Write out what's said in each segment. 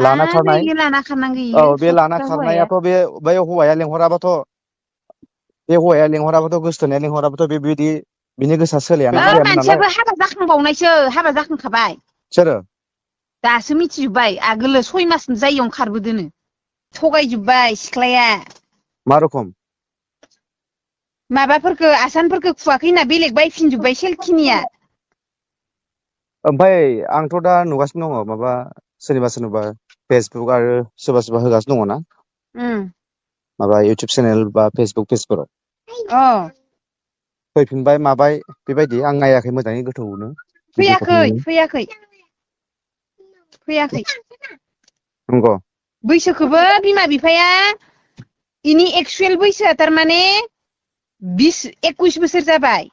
लाना खारनाय इयो लाना खारनांगौ औ इयो बे लाना सत्ता हौवाया खारनायाथ' बे हौवाया लेंहराबाथ' बे हौवाया लेंहराबाथ' गोसथोनाया लेंहराबाथ' बेबायदि बिनि गोसोआ सोलायामोन नालाय मानसियाबो हाबा जाखांबावनायसो हाबा जाखांखाबाय सोरो दासो मिथिजोब्बाय आगोलो 6 मास जायियावनो खारबोदोनो थगायजोब्बाय सिख्लाया मा रखम माबाफोरखौ आसानफोरखौ खुवाखै होनना बेलेग बायफिनजोब्बाय सेलखिनिया ओमफ्राय आंथ' दा नुगासिनो दङ माबा सोरनिबा फेसबुक आरो सोरबा होगासिनो दङ ना माबा इउटुब चेनेल बा फेसबुक पेजफोराव अ फैफिनबाय माबाय बेबायदि आं नायाखै मोजाङै गोथौनो फैयाखै नंगौ बैसोखौबो बिमा बिफाया इनि एक्सुयेल बैसोआ थारमाने 21 बोसोर जाबाय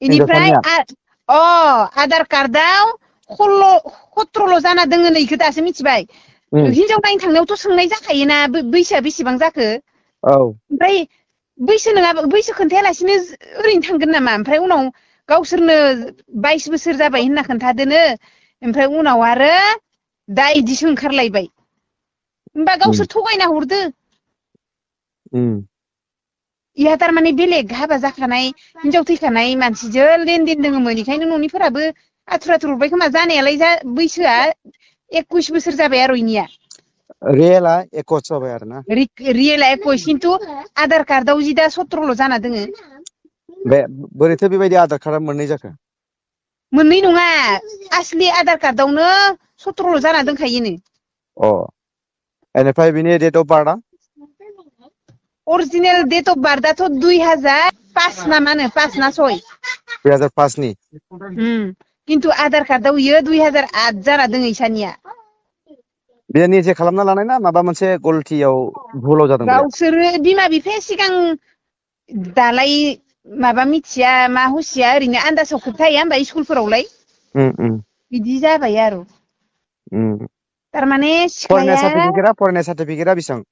इनिफ्राय हिनजावसानिया आधार कार्डआव 17 जाना दोङो नै इखो दासो मिथिबाय हिनजाव नायनो थांनायावथ' सोंनाय जाखायोना बैसोआ बेसेबां जाखो औ ओमफ्राय बैसो नङाबा बैसो खोन्थायालासिनो ओरैनो थांगोन नामा ओमफ्राय उनाव गावसोरनो 22 बोसोर जाबाय होनना खोन्थादोनो ओमफ्राय उनाव आरो दा इदिसो ओंखारलायबाय होमबा गावसोर थगायना हरदो इहा थारमाने बेलेग हाबा जाखानाय हिनजाव थैखानाय मानसिजों लेनदेन दोङोमोन बेखायनो न'निफोराबो आथुर हरबाय खोमा जानायालाय बैसोआ 21 बोसोर जाबाय आरो इनिया रियेला 21 जाबाय आरो ना रियेला 21 खिन्थु आधार कार्डआव जि दा 17 जाना दोङो बे बोरैथो बेबायदि आधार कार्डआ मोननै जाखो मोननै नङा आसलि आधार कार्डआवनो 17 जाना दोनखायोनो बेनिफ्राय बिनि डेट अफ बार्थआ अरिजिनेल डेट अफ बार्थआथ' 2005 ना मा होनो 5 ना 6 2005 नि खिन्थु आधार कार्डआव इयो 2008 जाना दोङो इसानिया बे निजे खालामना लानाय ना माबा मोनसे गलथियाव भुलाव जादों बे गावसोरो बिमा बिफाया सिगां दालाय माबा मिथिया मा हुसिया ओरैनो आन्दासाव खोन्थाहैया होमबा स्कुलफोरावलाय बिदि जाबाय आरो थारमाने सिख्लाया फरायनाय सार्टिफिकेटआ बेसेबां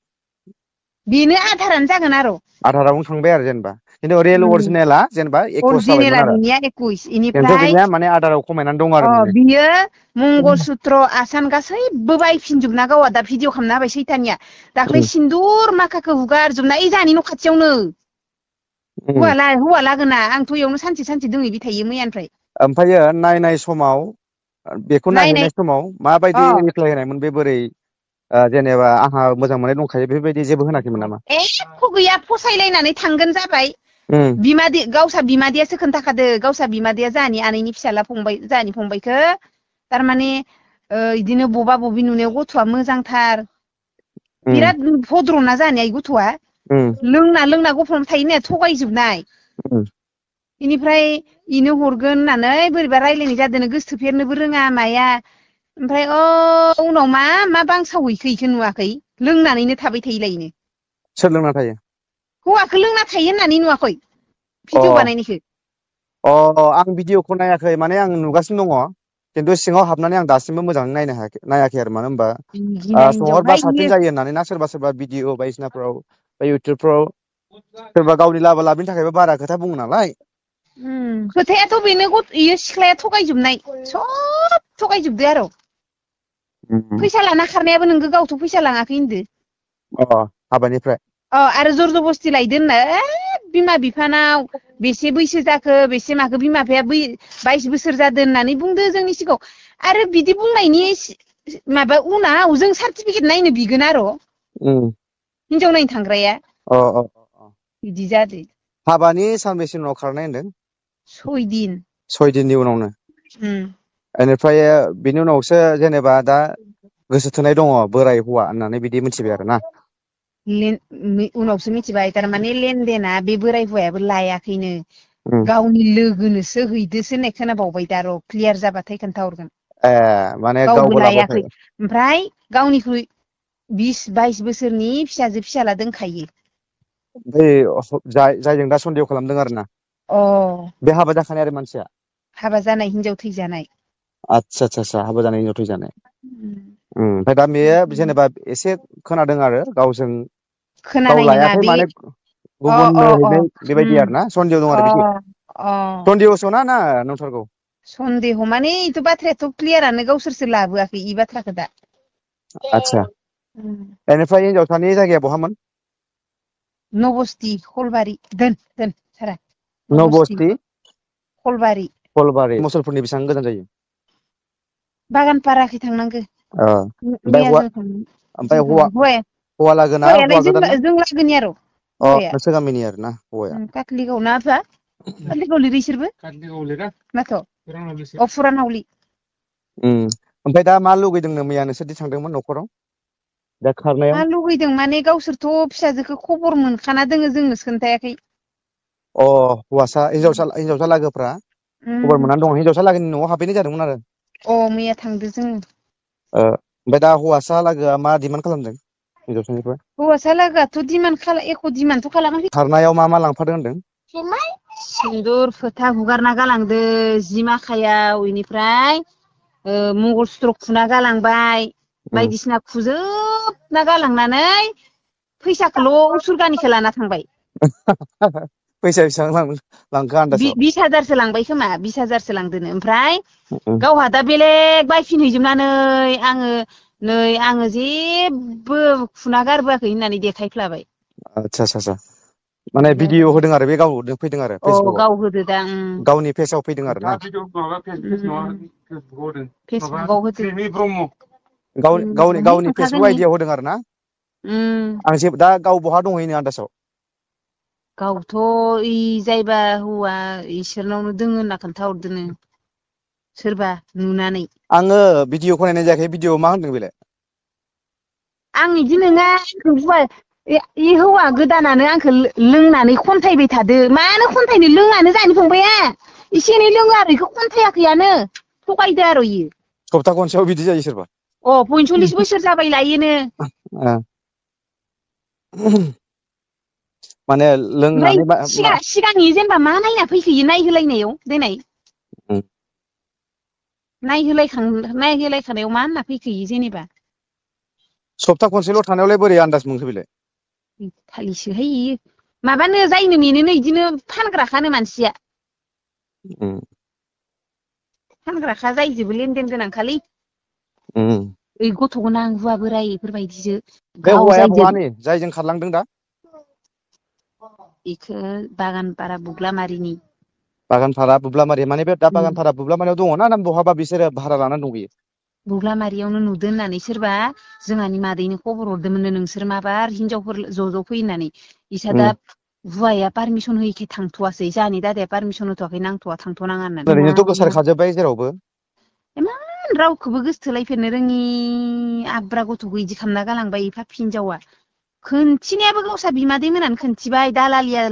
बेनो आधारानो जागोन आरो आधारावनो थांबाय आरो जेनेबा खिन्थु रियेल अरिजिनेला जेनेबा 21 अरिजिनेला जाबायमोन आरो बिनिया 21 खिन्थु इनिफ्राय बिनिया माने आधाराव खमायनानै दं आरो बियो मंगलसुत्र आसान गासैबो बायफिनजोबना गावा दा भिडिअ खालामना होबाय सैथानिया दाख्लै सिन्दुर माखाखौ हुगारजोबना ओइ जोंहानि न' खाथियावनो हौवा लागोना आंथ' इयावनो सानसे दोङैबाय थायो मैयानिफ्राय ओमफ्रायो नायनाय समाव बेखौ नायनाय नायहैनाय समाव माबायदि रिप्लाय होनायमोन बे बोरै जेनेबा आंहा मोजां मोननाय दंखायो बेफोरबायदि जेबो होनाखैमोन नामा एख' गैया फसायलायनानै थांगोन जाबाय गावसा बिमादैयासो खोन्थाखादो गावसा बिमादैया जोंहानि आनैनि फिसाला जोंहानि फंबायखो थारमाने इदिनो बबा बबि नुनायाव गथ'आ मोजांथार बिराद भद्रना जोंहानिया इ गथ'आ लोंना गफ'ना थायो होननाया थगायजोबनाय बेनिफ्राय इनो हरगोन होननानै बोरैबा रायज्लायनाय जादों गोसोथोफेरनोबो रोङा माया ओमफ्राय उनाव मा बांसावहैखो इखो नुवाखै लोंनानैनो थाबाय थायोलायनो सोर लोंना थायो हौवाखौ लोंना थायो होननानै नुवाखै भिडिअ बानायनायखौ आं भिडिअखौ नायाखै माने आं नुगासिनो दङ खिन्थु सिङाव हाबनानै आं दासिमबो मोजाङै नायाखै आरो मानो होनबा गिना सोंहरबा हिनजावहाय साबसिन इयो जायो होननानै ना सोरबा भिडिअ बायदिसिनाफ्राव बा इउटुबफ्राव सोरबा गावनि लाबा लाबनि थाखायबो बारा खोथा बुङो नालाय खोथायाथ' बेनो इयो सिख्लाया थगायजोबनाय सब थगायजोबदो आरो फैसा लाना खारनायाबो नोंगो गावथ' फैसा लाङाखै होनदो हाबानिफ्राय आरो जर जबस्थि लायदो होनना बिमा बिफानाव बेसे बैसो जाखो बेसे माखो बिमा बिफाया 22 बोसोर जादों होननानै बुंदो जोंनि सिगाङाव आरो बिदि बुंनायनि माबा उनाव जों सार्टिफिकेट नायनो बिगोन आरो हिनजाव नायनो थांग्राया बिदि जादो हाबानि सानबेसे उनाव खारनाय होनदों 6 दिन 6 दिननि उनावनो बेनिफ्राय बिनि उनावसो जेनेबा दा गोसो थोनाय दङ बोराय हौवा होननानै बिदि मिथिबाय आरो ना उनावसो मिथिबाय थारमाने लेनदेना बे बोराय हौवायाबो लायाखैनो उम गावनि लोगोनोसो हैदोसो होननाय खोनाबावबाय दा र' क्लियार जाबाथाय खोन्थाहरगोन माने गावबो लाबोआखै लायाखै ओमफ्राय गावनिख्रुइ 20-22 बोसोरनि फिसाजो फिसाला दोनखायो जायजों दा सन्देह खालामदों आरो ना बे हाबा जाखानाय आरो मानसिया हाबा जानाय हिनजाव थैजानाय आदसा हाबा जानाय हिनजाव थैजानाय ओमफ्राय दा बेयो जेनेबा एसे खोनादों आरो गाव खोनानाय नङा लायाखै बे माने अ अ गुबुननो अ हैनाय बेबायदि आरो ना सन्देह दं अ आरो बिदि अ सन्देहसो ना नंथारगौ सन्देह माने इथ' बाथ्रायाथ' क्लियारानो गावसोरसो लाबोआखै इ बाथ्राखौ दा आतसा बेनिफ्राय हिनजावसानि जायगाया बहामोन? नबस्ति खलबारि दोन सारा नबस्ति खलबारि मुसलपुरनि बेसेबां गोजान जायो? बागानपाराखै थांनांगो ओमफ्राय हौवा लागोना हौवा गोदान ना? जों लागोनि आरो नोंसोर गामिनि आरो ना हौवाया? काटलिगाव ना आफा काटलिगाव लिरो इसोरबो माथ' फुरानावलि। ओमफ्राय दा मा लुगैदोंनो मैया नोंसोरदि थांदोंमोन न'खराव दा खारनायाव? मा लुगैदों माने गावसोरथ' फिसाजोखौ खबर मोनखाना दोङो जोंनोसो खोन्थायाखै। हिनजावसा लागोफ्रा खबर मोननानै दङ हिनजावसा लागोनि न'आव हाबफैनाय जादोंमोन आरो। मैया थांदो जोङो। ओमफ्राय दा हौवासा लागोआ मा डिमान्ड खालामदों हिनजावसानिफ्राय? हौवासा लागोआथ' एख' डिमान्डथ' खालामाखै। खारनायाव मा लांफादों होनदों? सिन्दुर फोथा हुगारना गालांदो जि माखायाव इनिफ्राय मंगलसुत्र खुना गालांबाय बायदिसिना खुजोबना गालांनानै फैसाखौल' उसुरगानिखौ लाना थांबाय। फैसा बेसेबां लांखो आन्दासाव? 20,000सो लांबाय खोमा 20,000सो लांदोनो ओमफ्राय गावहा दा बेलेग बायफिनहैजोबनानै आङो जेबो खुना गारबोआखै होननानै देखायफ्लाबाय। आतसा माने भिडिअ होदों आरो बे गाव फैदों आरो फेसबुकआव गाव होदो दा गावनि पेजाव फैदों आरो ना? फेसबुकआव होदो गावनि फेसबुक आइडियाव होदों आरो ना? दा गाव बहा दंहैनो आन्दासाव? गावथ' जायबा हौवा इसोरनावनो दोङो होनना खोन्थाहरदोनो सोरबा नुनानै। आङो भिडिअखौ नायनाय जायाखै भिडिअ मा होनदों बेलाय? आं इदि नङा इ हौवा गोदानानो आंखौ लोंनानै खन्थाइबाय थादो। मानो खन्थाइनो लोङानो जानि फंबाया एसे एनै लोङो आरो इखौ खन्थायाखैयानो थगायदो आरो इयो। सप्ता खनसेयाव बिदि जायो सोरबा? 45 बोसोर जाबाय लायोनो। माने लोंनानै ओमफ्राय सिगांनि जेनेबा मा नायना फैखोयो नायहोलायनायाव देनाय नायहोलायखानायाव मा होनना फैखोयो जेनेबा? सप्ता खनसेल' थानायावलाय बोरै आन्दाज मोनखो बेलाय? खालिसोहाय इयो माबानो जायनो मेनोनो इदिनो फानग्राखानो मानसिया। फानग्राखा जायजोबो लेनदेन गोनांखालै। ओइ गथ' गोनां हुवा बोराय इफोरबायदिजो बे हौवाया बहानि जायजों खारलांदों दा? इखो बागानपारा बुग्लामारिनि। बागानफारा बुब्लामारि माने बे दा बागानफारा बुब्लामारियाव दङना ना बहाबा बिसोरो भारा लानानै दंहैयो? बुग्लामारियावनो नुदो होननानै सोरबा जोंहानि मादैनो खबर हरदोंमोननो नोंसोर माबार हिनजावफोर ज' फै होननानै। इसा दा हुवाया पारमिसन होयिखाय थांथ'वासै जाहानि दादाया पारमिसन होथ'वाखै नांथ'वा थांथ'नाङा होननानै। ओरैनोथ' गोसारखाजोब्बाय जेरावबो। इमान रावखौबो गोसोथोलायफेरनो रोङि आब्रा गथ'खौ इदि खालामना गालांबाय इ फाफि हिनजावा। खोनथिनायाबो गावसा बिमादै मोनहानो खोन्थिबाय दालालिया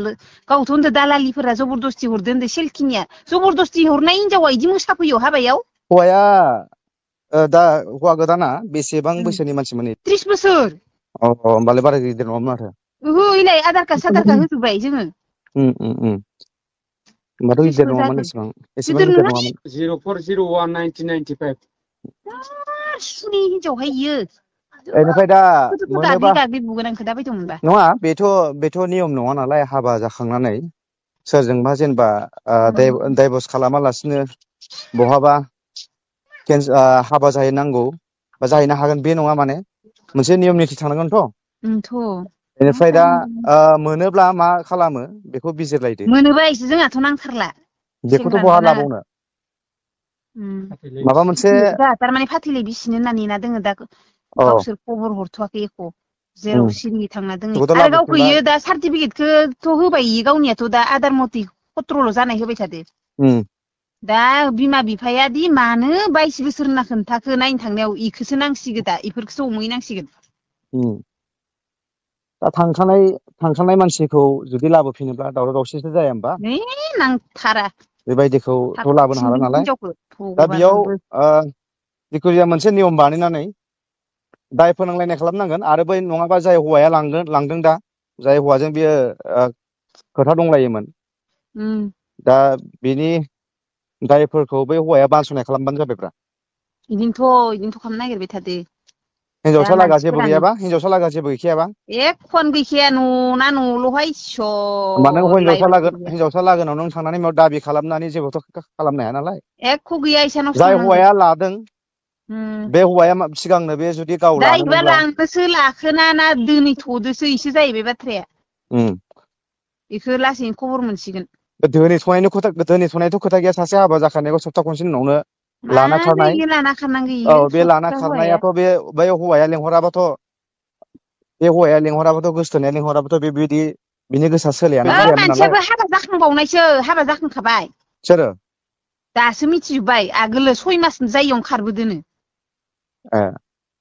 गावथ' होनदो दालालिफोरा जबरदस्ति हरदो होनदो सेलखिनिया जबरदस्ति हरनाय हिनजावा इदि मोसाफैयो हाबायाव? हौवाया दा हौवा गोदाना बेसेबां बैसोनि मानसिमोन? 30 बोसोर। होमबालाय बारा गिदिर नङामोन माथो। ओहो इलाय आधार कार्ड साधार कार्ड होजोब्बाय जोङो। होमबाथ' गिदिर नङामोन एसेबां गिदिर नङामोन। 04019095 सुनि हिनजावहाय इयो। बेनिफ्राय दा मोनोबा गाग्लि बुगोन आं खोन्थाबाय दंमोनबा नङा बेथ' नियम नङा नालाय हाबा जाखांनानै सोरजोंबा जेनेबा दाइभर्स खालामालासिनो बहाबा हाबा जाहैनांगौ बा जाहैनो हागोन बे नङा माने मोनसे नियम निथि थानांगोनथ'। बेनिफ्राय दा मोनोब्ला मा खालामो बेखौ बिजिरलायदो। मोनोबा इसो जोंहाथ' नांथारला बेखौथ' बहा सेंग्रानोबो लाबावनो माबा मोनसे जोंहा थारमाने फाथैलाय बिसिनो होनना नेना दोङो दा गावसोर खबर हरथ'वाखै एख' जेराव सिरि थांना दोङो बेखौथ' आरो गावखौ लाबोफिनबा इयो दा सार्टिफिकेटखौथ' होबाय इयो गावनियाथ' दा आदार मथे सत्रल' जानाय होबाय थादो। दा बिमा बिफाया दि मानो 22 बोसोर होनना खोन्थाखो नायनो थांनायाव इखोसो नांसिगो दा इफोरखौसो हमहैनांसिगोन। दा थांखानाय मानसिखौ जुदि लाबोफिनोब्ला दावराव दावसिसो जाया होमबा? नांथारा बेबायदिखौथ' लाबोनो हाला नालाय हिनजावखौ दा बेयाव भगबानबो जिखुनु जाया मोनसे नियम बानायनानै दाय फोनांलायनाय खालामनांगोन आरो बै नङाबा जाय हौवाया लांदों दा जाय हौवाजों बियो खोथा दंलायोमोन दा बिनि दायफोरखौ बै हौवाया बानस'नाय खालामबानो जाबायब्रा। इदिनोथ' खालामनो नागिरबाय थादो। दा हिनजावसा लागा जेबो मानसिफोरानो गैयाबा हिनजावसा लागा जेबो गैखायाबा? एख'आनो गैखाया न'ना न'ल'हाय होमबा नों इसर लायबाय हिनजावसा लागोनाव नों थांनानै दाबि खालामनानै जेबोथ' खालामनो हाया नालाय। एख' गैया इसानावसो जाय थांनांगो हौवाया लादों बे हौवाया सिगांनो बे जुदि गाव दा इबा लानोमोनब्ला लांदोसो लाखोना ना दोनैथ'दोसो इसो जाहैबाय बाथ्राया इखो लासैनो खबर मोनसिगोन दोनैथ'नायथ' खोथा गैया सासे हाबा जाखानायखौ सप्ता खनसेनि उनावनो मा लाना खारनाय जायो लाना खारनांगो औ इयो बे लाना सप्ता हौवाया खारनायाथ' बे हौवाया लेंहराबाथ' गोसथोनाया लेंहराबाथ' बेबायदि बिनि गोसोआ सोलायाना सोलायामोन नालाय मानसियाबो हाबा जाखांबावनायसो हाबा जाखांखाबाय सोरो दासो मिथिजोब्बाय आगोलो 6 मास जायियावनो खारबोदोनो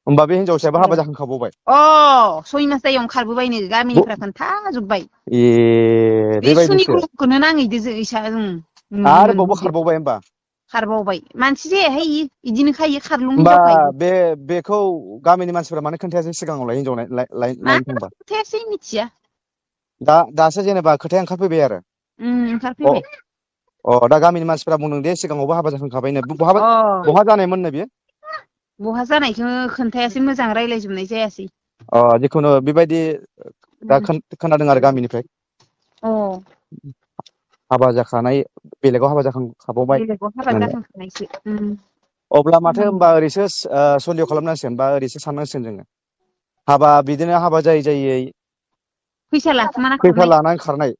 होमबा बे हिनजावसायाबो हाबा जाखांखाबावबाय 6 मास जायियावनो खारबोबायनो गामिनिफ्रा खोन्थाजोब्बाय बे बेबायदिसो सुनिग्रहखौनो नाङैदो इसा नुनो आरोबावबो मोनबोदो खारबावबाय होमबा खारबावबाय मानसि जायाहाय इयो इदिनो खायो खारलुं होमबा हिनजावखायो बेखौ गामिनि मानसिफोरा मानो खोन्थायासै सिगाङावलाय हिनजाव नायनो मानो थांबा खोन्थायासै मिथिया दासो जेनेबा खोथाया ओंखारफैबाय आरो ओंखारफैबाय दा गामिनि मानसिफोरा बुंदों दे सिगाङावबो हाबा जाखांखाबायनो अ बहा जानायमोननो बियो बहा जानायखौ खोन्थायासै मोजां रायज्लायजोबनाय जायासै जिखुनु बेबायदि दा खोनादों आरो गामिनिफ्राय अ हाबा जाखानाय बेलेगाव हाबा जाखांखाबावबाय बेलेगाव हाबा होननानै जाखांखानायसो अब्ला माथो होनबा ओरैसो सन्देह खालामनांसिगोन बा ओरैसो साननांसिगोन जोङो बिदिनो हाबा जायै फैसा लाखुमाना फैसा खारनाय लानानै खारनाय